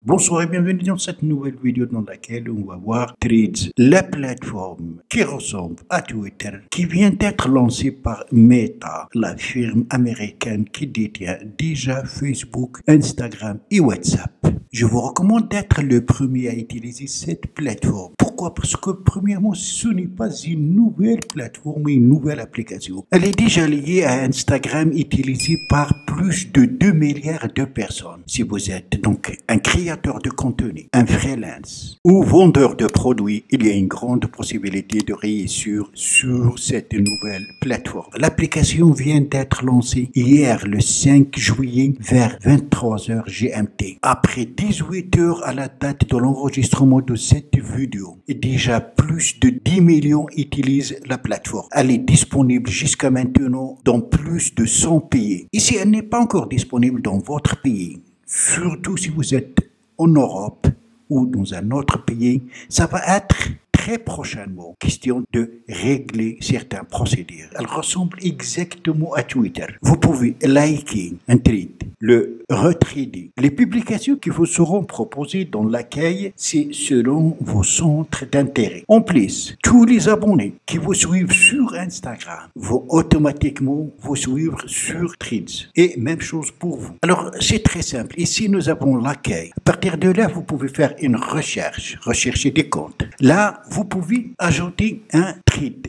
Bonsoir et bienvenue dans cette nouvelle vidéo dans laquelle on va voir Threads, la plateforme qui ressemble à Twitter, qui vient d'être lancée par Meta, la firme américaine qui détient déjà Facebook, Instagram et WhatsApp. Je vous recommande d'être le premier à utiliser cette plateforme. Pourquoi? Parce que premièrement, ce n'est pas une nouvelle plateforme, une nouvelle application. Elle est déjà liée à Instagram, utilisée par plus de 2 milliards de personnes. Si vous êtes donc un créateur de contenu, un freelance ou vendeur de produits, il y a une grande possibilité de réussir sur cette nouvelle plateforme. L'application vient d'être lancée hier le 5 juillet vers 23h GMT. Après 18 heures à la date de l'enregistrement de cette vidéo, et déjà plus de 10 millions utilisent la plateforme. Elle est disponible jusqu'à maintenant dans plus de 100 pays. Et si elle n'est pas encore disponible dans votre pays, surtout si vous êtes en Europe ou dans un autre pays, ça va être très prochainement question de régler certaines procédures. Elle ressemble exactement à Twitter. Vous pouvez liker un tweet, le retrader. Les publications qui vous seront proposées dans l'accueil, c'est selon vos centres d'intérêt. En plus, tous les abonnés qui vous suivent sur Instagram vont automatiquement vous suivre sur Threads. Et même chose pour vous. Alors, c'est très simple. Ici, nous avons l'accueil. À partir de là, vous pouvez faire une recherche, rechercher des comptes. Là, vous pouvez ajouter un thread.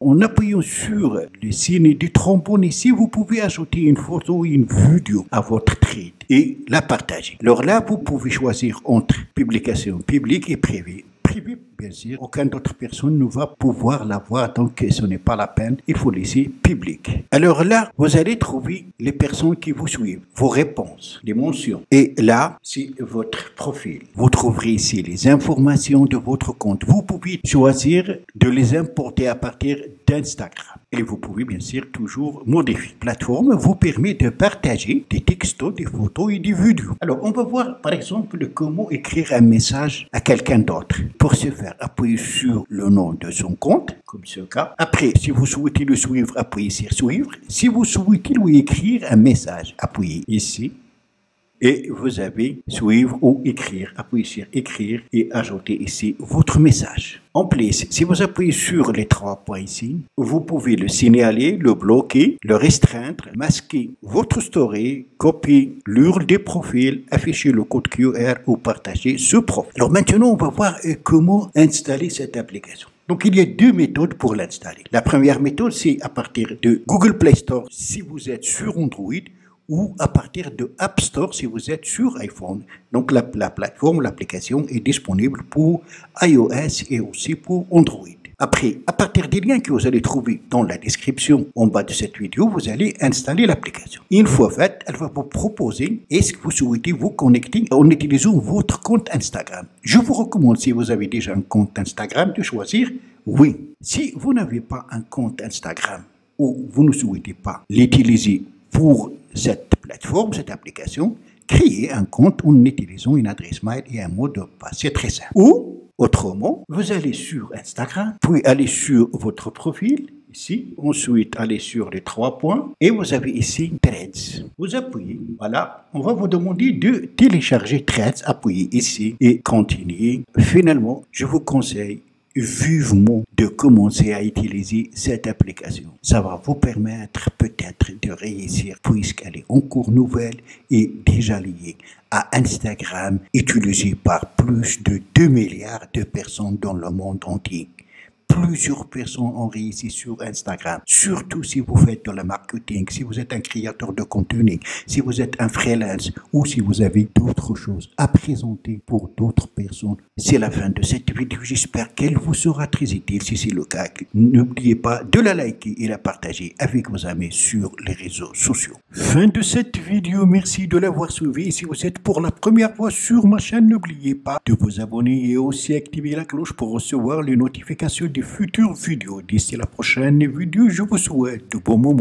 En appuyant sur le signe du trombone ici, vous pouvez ajouter une photo ou une vidéo à votre thread et la partager. Alors là, vous pouvez choisir entre publication publique et privée. Privé, bien sûr, aucune autre personne ne va pouvoir la voir, donc ce n'est pas la peine, il faut laisser public. Alors là, vous allez trouver les personnes qui vous suivent, vos réponses, les mentions. Et là, c'est votre profil. Vous trouverez ici les informations de votre compte. Vous pouvez choisir de les importer à partir d'Instagram. Et vous pouvez bien sûr toujours modifier. La plateforme vous permet de partager des textos, des photos et des vidéos. Alors, on va voir par exemple comment écrire un message à quelqu'un d'autre. Pour ce faire, appuyez sur le nom de son compte, comme ce cas. Après, si vous souhaitez le suivre, appuyez sur suivre. Si vous souhaitez lui écrire un message, appuyez ici. Et vous avez suivre ou écrire. Appuyez sur écrire et ajoutez ici votre message. En plus, si vous appuyez sur les 3 points ici, vous pouvez le signaler, le bloquer, le restreindre, masquer votre story, copier l'URL des profils, afficher le code QR ou partager ce profil. Alors maintenant, on va voir comment installer cette application. Donc, il y a 2 méthodes pour l'installer. La première méthode, c'est à partir de Google Play Store si vous êtes sur Android, ou à partir de App Store si vous êtes sur iPhone. Donc la plateforme, l'application est disponible pour iOS et aussi pour Android. Après, à partir des liens que vous allez trouver dans la description en bas de cette vidéo, vous allez installer l'application. Une fois faite, elle va vous proposer est-ce que vous souhaitez vous connecter en utilisant votre compte Instagram. Je vous recommande, si vous avez déjà un compte Instagram, de choisir oui. Si vous n'avez pas un compte Instagram ou vous ne souhaitez pas l'utiliser pour cette plateforme, cette application, créez un compte en utilisant une adresse mail et un mot de passe. C'est très simple. Ou, autrement, vous allez sur Instagram, puis aller sur votre profil, ici, ensuite aller sur les 3 points, et vous avez ici Threads. Vous appuyez, voilà, on va vous demander de télécharger Threads, appuyez ici et continuez. Finalement, je vous conseille vivement de commencer à utiliser cette application. Ça va vous permettre peut-être de réussir puisqu'elle est encore nouvelle et déjà liée à Instagram, utilisée par plus de 2 milliards de personnes dans le monde entier. Plusieurs personnes ont réussi sur Instagram, surtout si vous faites de la marketing, si vous êtes un créateur de contenu, si vous êtes un freelance ou si vous avez d'autres choses à présenter pour d'autres personnes. C'est la fin de cette vidéo, j'espère qu'elle vous sera très utile. Si c'est le cas, n'oubliez pas de la liker et la partager avec vos amis sur les réseaux sociaux. Fin de cette vidéo, merci de l'avoir suivi. Si vous êtes pour la première fois sur ma chaîne, n'oubliez pas de vous abonner et aussi activer la cloche pour recevoir les notifications des futures vidéos. D'ici la prochaine vidéo, je vous souhaite de bons moments.